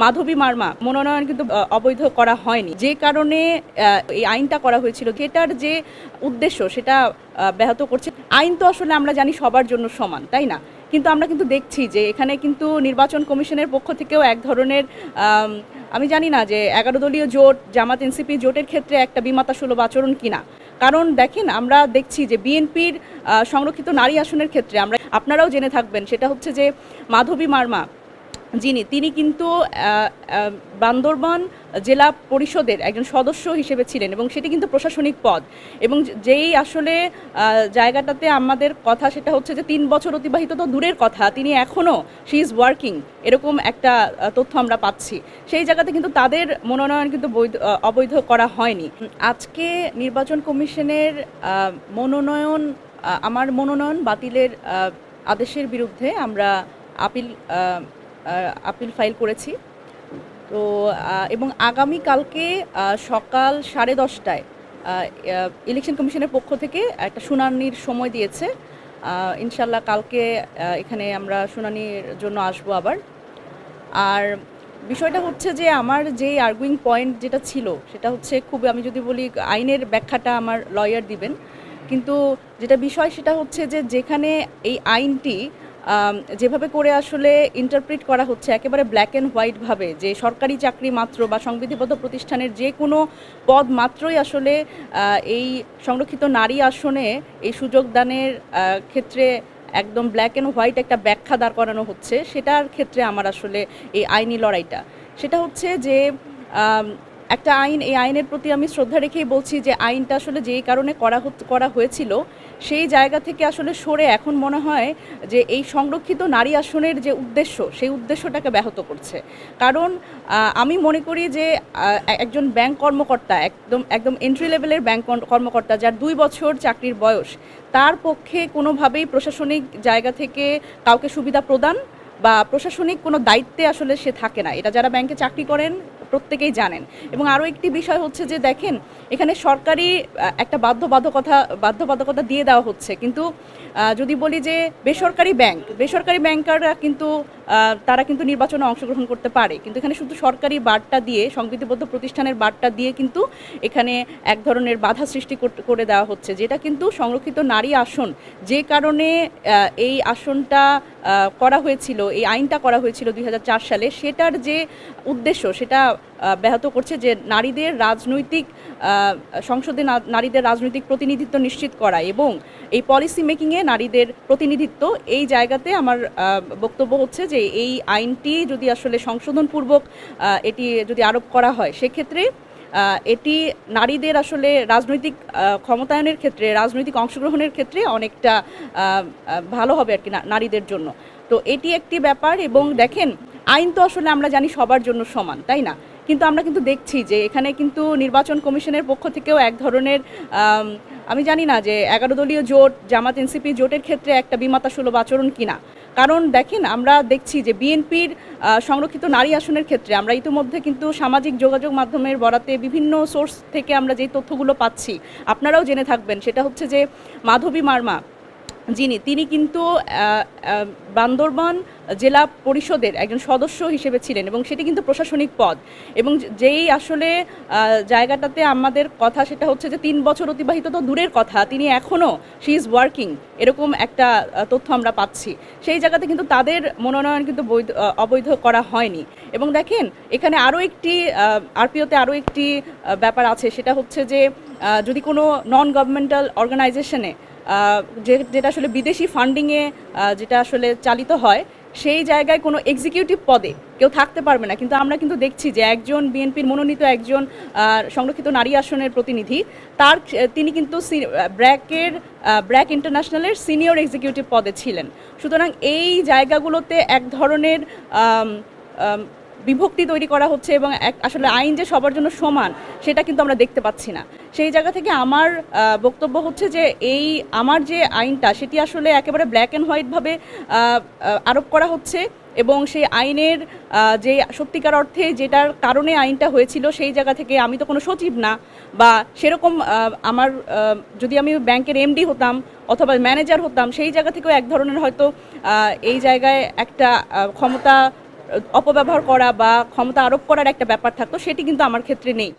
মাধবী মার্মা মনোনয়ন কিন্তু অবৈধ করা হয়নি, যে কারণে এই আইনটা করা হয়েছিল, যেটার যে উদ্দেশ্য সেটা ব্যাহত করছে। আইন তো আসলে আমরা জানি সবার জন্য সমান, তাই না? কিন্তু আমরা কিন্তু দেখছি যে এখানে কিন্তু নির্বাচন কমিশনের পক্ষ থেকেও এক ধরনের আমি জানি না যে 11 দলীয় জোট, জামাত এনসিপি জোটের ক্ষেত্রে একটা বিমাতাসুলভ আচরণ কিনা। কারণ দেখেন, আমরা দেখছি যে বিএনপির সংরক্ষিত নারী আসনের ক্ষেত্রে আপনারাও জেনে থাকবেন, সেটা হচ্ছে যে মাধবী মার্মা তিনি কিন্তু বান্দরবান জেলা পরিষদের একজন সদস্য হিসেবে ছিলেন, এবং সেটি কিন্তু প্রশাসনিক পদ। এবং যেই আসলে জায়গাটাতে আমাদের কথা, সেটা হচ্ছে যে 3 বছর অতিবাহিত তো দূরের কথা, তিনি এখনও শি ইজ ওয়ার্কিং, এরকম একটা তথ্য আমরা পাচ্ছি। সেই জায়গাতে কিন্তু তাদের মনোনয়ন কিন্তু অবৈধ করা হয়নি। আজকে নির্বাচন কমিশনের আমার মনোনয়ন বাতিলের আদেশের বিরুদ্ধে আমরা আপিল ফাইল করেছি। তো এবং আগামীকালকে সকাল 10:30টায় ইলেকশন কমিশনের পক্ষ থেকে একটা শুনানির সময় দিয়েছে। ইনশাল্লাহ কালকে এখানে আমরা শুনানির জন্য আসবো আবার। আর বিষয়টা হচ্ছে যে আমার যে আর্গুইং পয়েন্ট যেটা ছিল, সেটা হচ্ছে আমি যদি বলি, আইনের ব্যাখ্যাটা আমার লয়ার দিবেন, কিন্তু যেটা বিষয় সেটা হচ্ছে যে যেখানে এই আইনটি যেভাবে করে আসলে ইন্টারপ্রিট করা হচ্ছে একেবারে ব্ল্যাক অ্যান্ড হোয়াইটভাবে, যে সরকারি চাকরি মাত্র বা সংবিধিবদ্ধ প্রতিষ্ঠানের যে কোনো পদ মাত্রই আসলে এই সংরক্ষিত নারী আসনে এই সুযোগ দানের ক্ষেত্রে একদম ব্ল্যাক অ্যান্ড হোয়াইট একটা ব্যাখ্যা দাঁড় করানো হচ্ছে, সেটার ক্ষেত্রে আমার আসলে এই আইনি লড়াইটা, সেটা হচ্ছে যে একটা আইন, এই আইনের প্রতি আমি শ্রদ্ধা রেখেই বলছি যে আইনটা আসলে যেই কারণে করা হয়েছিল, সেই জায়গা থেকে আসলে সরে এখন মনে হয় যে এই সংরক্ষিত নারী আসনের যে উদ্দেশ্য, সেই উদ্দেশ্যটাকে ব্যাহত করছে। কারণ আমি মনে করি যে একজন ব্যাংক কর্মকর্তা, একদম এন্ট্রি লেভেলের ব্যাংক কর্মকর্তা, যার 2 বছর চাকরির বয়স, তার পক্ষে কোনোভাবেই প্রশাসনিক জায়গা থেকে কাউকে সুবিধা প্রদান বা প্রশাসনিক কোনো দায়িত্বে আসলে সে থাকে না। এটা যারা ব্যাংকে চাকরি করেন প্রত্যেকেই জানেন। এবং আরও একটি বিষয় হচ্ছে যে দেখেন, এখানে সরকারি একটা বাধ্যবাধকতা দিয়ে দেওয়া হচ্ছে, কিন্তু যদি বলি যে বেসরকারি ব্যাংকাররা কিন্তু তারা কিন্তু নির্বাচনে অংশগ্রহণ করতে পারে, কিন্তু এখানে শুধু সরকারি বার্তা দিয়ে, সংবিধিবদ্ধ প্রতিষ্ঠানের বার্তা দিয়ে কিন্তু এখানে এক ধরনের বাধা সৃষ্টি করে দেওয়া হচ্ছে, যেটা কিন্তু সংরক্ষিত নারী আসন, যে কারণে এই আসনটা করা হয়েছিল, এই আইনটা করা হয়েছিল 2004 সালে, সেটার যে উদ্দেশ্য সেটা ব্যাহত করছে, যে নারীদের রাজনৈতিক সংসদে নারীদের রাজনৈতিক প্রতিনিধিত্ব নিশ্চিত করা এবং এই পলিসি মেকিংয়ে নারীদের প্রতিনিধিত্ব। এই জায়গাতে আমার বক্তব্য হচ্ছে যে এই আইনটি যদি আসলে সংশোধনপূর্বক এটি যদি আরোপ করা হয়, সেক্ষেত্রে এটি নারীদের আসলে রাজনৈতিক ক্ষমতায়নের ক্ষেত্রে, রাজনৈতিক অংশগ্রহণের ক্ষেত্রে অনেকটা ভালো হবে আর কি নারীদের জন্য। তো এটি একটি ব্যাপার। এবং দেখেন, আইন তো আসলে আমরা জানি সবার জন্য সমান, তাই না? কিন্তু আমরা কিন্তু দেখছি যে এখানে কিন্তু নির্বাচন কমিশনের পক্ষ থেকেও এক ধরনের আমি জানি না যে 11 দলীয় জোট, জামাত এনসিপি জোটের ক্ষেত্রে একটা বিমাতাসুলভ আচরণ কিনা। কারণ দেখেন, আমরা দেখছি যে বিএনপির সংরক্ষিত নারী আসনের ক্ষেত্রে আমরা ইতিমধ্যে কিন্তু সামাজিক যোগাযোগ মাধ্যমের বরাতে বিভিন্ন সোর্স থেকে আমরা যেই তথ্যগুলো পাচ্ছি, আপনারাও জেনে থাকবেন, সেটা হচ্ছে যে মাধবী মার্মা তিনি কিন্তু বান্দরবান জেলা পরিষদের একজন সদস্য হিসেবে ছিলেন, এবং সেটি কিন্তু প্রশাসনিক পদ। এবং যেই আসলে জায়গাটাতে আমাদের কথা, সেটা হচ্ছে যে 3 বছর অতিবাহিত তো দূরের কথা, তিনি এখনও শি ইজ ওয়ার্কিং, এরকম একটা তথ্য আমরা পাচ্ছি। সেই জায়গাতে কিন্তু তাদের মনোনয়ন কিন্তু অবৈধ করা হয়নি। এবং দেখেন, এখানে আরও একটি আরপিওতে আরও একটি ব্যাপার আছে, সেটা হচ্ছে যে যদি কোনো নন গভর্নমেন্টাল অর্গানাইজেশনে যেটা আসলে বিদেশি ফান্ডিংয়ে যেটা আসলে চালিত হয়, সেই জায়গায় কোনো এক্সিকিউটিভ পদে কেউ থাকতে পারবে না। কিন্তু আমরা কিন্তু দেখছি যে একজন বিএনপির একজন সংরক্ষিত নারী আসনের প্রতিনিধি, তিনি কিন্তু ব্র্যাক ইন্টারন্যাশনালের সিনিয়র এক্সিকিউটিভ পদে ছিলেন। সুতরাং এই জায়গাগুলোতে এক ধরনের বিভক্তি তৈরি করা হচ্ছে, এবং আসলে আইন যে সবার জন্য সমান, সেটা কিন্তু আমরা দেখতে পাচ্ছি না। সেই জায়গা থেকে আমার বক্তব্য হচ্ছে যে আমার যে আইনটা, সেটি আসলে একেবারে ব্ল্যাক অ্যান্ড হোয়াইটভাবে আরোপ করা হচ্ছে, এবং সেই আইনের যে সত্যিকার অর্থে যেটার কারণে আইনটা হয়েছিল, সেই জায়গা থেকে আমি তো কোনো সচিব না, বা সেরকম যদি আমি ব্যাংকের এমডি হতাম অথবা ম্যানেজার হতাম, সেই জায়গা থেকেও এক ধরনের হয়তো এই জায়গায় একটা ক্ষমতা অপব্যবহার করা বা ক্ষমতা আরোপ করার একটা ব্যাপার থাকতো, সেটি কিন্তু আমার ক্ষেত্রে নেই।